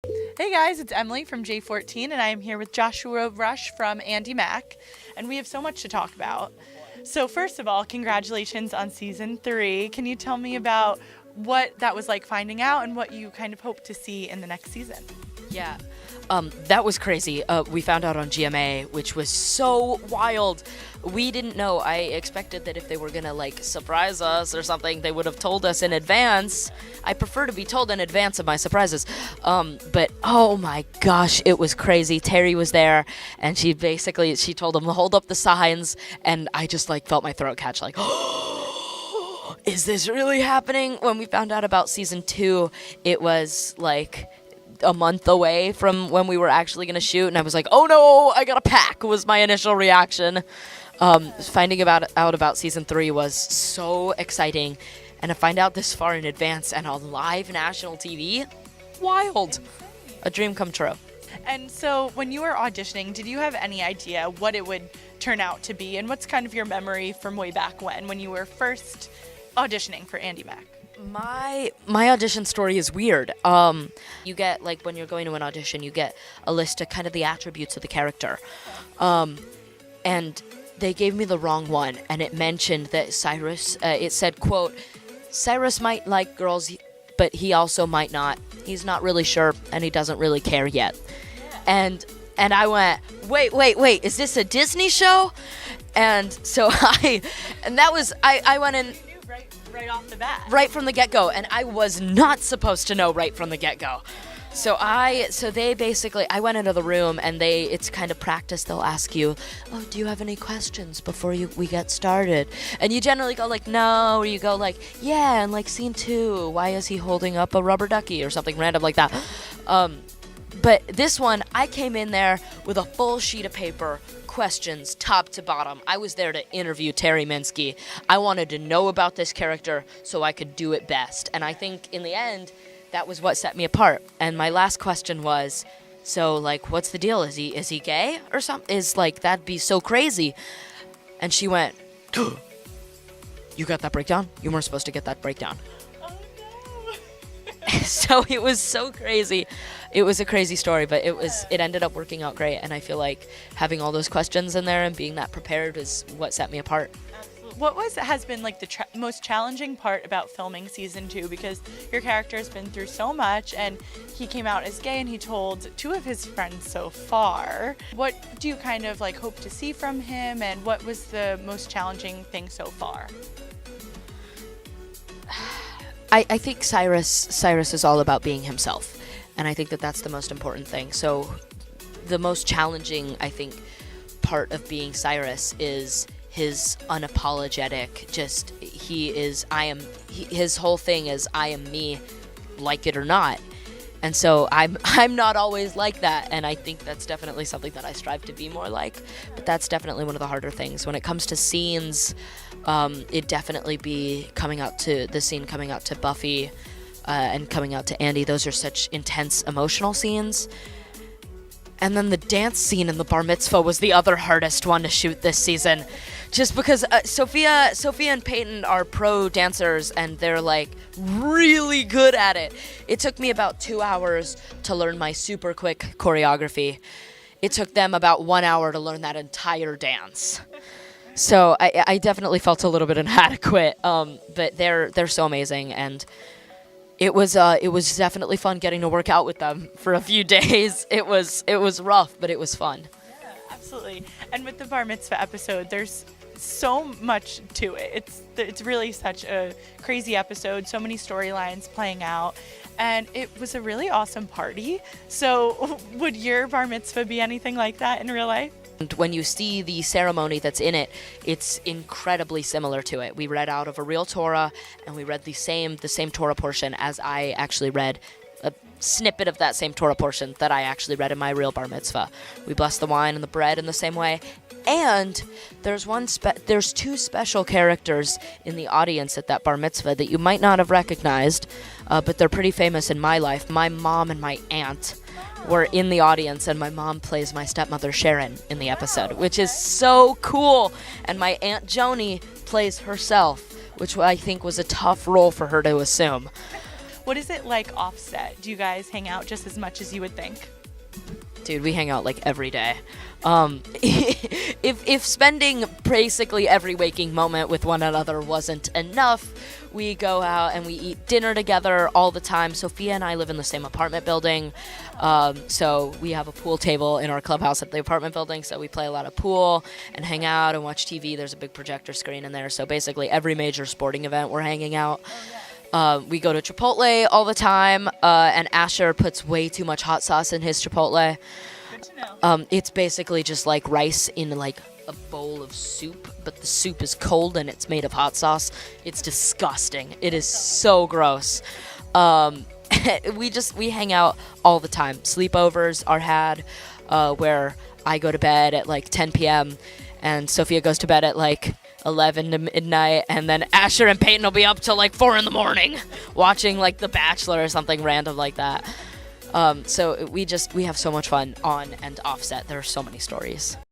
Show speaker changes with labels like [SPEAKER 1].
[SPEAKER 1] Hey guys, it's Emily from J14, and I am here with Joshua Rush from Andi Mack, and we have so much to talk about. So first of all, congratulations on season 3. Can you tell me about what that was like finding out and what you kind of hope to see in the next season?
[SPEAKER 2] Yeah, that was crazy. We found out on GMA, which was so wild. We didn't know. I expected that if they were gonna surprise us or something, they would have told us in advance. I prefer to be told in advance of my surprises. But oh my gosh, it was crazy. Terry was there, and she told them to hold up the signs, and I just felt my throat catch, is this really happening? When we found out about season 2, it was a month away from when we were actually going to shoot, and I was like, oh no, I gotta pack, was my initial reaction. Finding out about season 3 was so exciting, and to find out this far in advance and on live national TV, wild. A dream come true.
[SPEAKER 1] And so when you were auditioning, did you have any idea what it would turn out to be, and what's kind of your memory from way back when you were first auditioning for Andi Mack?
[SPEAKER 2] My audition story is weird. You get, when you're going to an audition, you get a list of kind of the attributes of the character. And they gave me the wrong one, and it mentioned that Cyrus, it said, quote, Cyrus might like girls, but he also might not. He's not really sure, and he doesn't really care yet. And I went, wait, is this a Disney show? And so I went in
[SPEAKER 1] Right off the bat.
[SPEAKER 2] Right from the get-go, and I was not supposed to know right from the get-go. So I went into the room, and it's kind of practice. They'll ask you, oh, do you have any questions before we get started? And you generally go no, or you go yeah, and scene 2, why is he holding up a rubber ducky or something random like that. But this one, I came in there with a full sheet of paper, questions top to bottom. I was there to interview Terry Minsky. I wanted to know about this character so I could do it best. And I think in the end, that was what set me apart. And my last question was, so what's the deal? Is he gay or something? That'd be so crazy. And she went, you got that breakdown? You weren't supposed to get that breakdown.
[SPEAKER 1] Oh no.
[SPEAKER 2] So it was so crazy. It was a crazy story, but it ended up working out great, and I feel like having all those questions in there and being that prepared is what set me apart.
[SPEAKER 1] Absolutely. What has been the most challenging part about filming season 2? Because your character has been through so much, and he came out as gay, and he told 2 of his friends so far. What do you kind of hope to see from him, and what was the most challenging thing so far?
[SPEAKER 2] I think Cyrus is all about being himself. And I think that that's the most important thing. So the most challenging, I think, part of being Cyrus is his unapologetic, his whole thing is I am me, like it or not. And so I'm not always like that, and I think that's definitely something that I strive to be more like. But that's definitely one of the harder things. When it comes to scenes, it'd definitely be coming out to Buffy, and coming out to Andi. Those are such intense emotional scenes. And then the dance scene in the bar mitzvah was the other hardest one to shoot this season. Just because Sophia and Peyton are pro dancers, and they're really good at it. It took me about 2 hours to learn my super quick choreography. It took them about 1 hour to learn that entire dance. So I definitely felt a little bit inadequate. But they're so amazing, and it was definitely fun getting to work out with them for a few days. It was rough, but it was fun.
[SPEAKER 1] Yeah, absolutely. And with the bar mitzvah episode, there's so much to it. It's really such a crazy episode. So many storylines playing out, and it was a really awesome party. So, would your bar mitzvah be anything like that in real life?
[SPEAKER 2] And when you see the ceremony that's in it, it's incredibly similar to it. We read out of a real Torah, and we read the same Torah portion as I actually read a snippet of that same Torah portion that I actually read in my real bar mitzvah. We bless the wine and the bread in the same way. And there's 2 special characters in the audience at that bar mitzvah that you might not have recognized, but they're pretty famous in my life. My mom and my aunt were in the audience, and my mom plays my stepmother Sharon in the episode, which is so cool. And my Aunt Joni plays herself, which I think was a tough role for her to assume.
[SPEAKER 1] What is it like offset? Do you guys hang out just as much as you would think?
[SPEAKER 2] Dude, we hang out like every day. If spending basically every waking moment with one another wasn't enough, we go out and we eat dinner together all the time. Sophia and I live in the same apartment building, so we have a pool table in our clubhouse at the apartment building, so we play a lot of pool and hang out and watch TV. There's a big projector screen in there, so basically every major sporting event we're hanging out. We go to Chipotle all the time, and Asher puts way too much hot sauce in his Chipotle.
[SPEAKER 1] Good to know.
[SPEAKER 2] It's basically just like rice in like a bowl of soup, but the soup is cold and it's made of hot sauce. It's disgusting. It is so gross. We hang out all the time. Sleepovers are had, where I go to bed at like 10 p.m. and Sophia goes to bed at like 11 to midnight, and then Asher and Peyton will be up till like 4 in the morning watching like The Bachelor or something random like that. So we have so much fun on and offset. There are so many stories.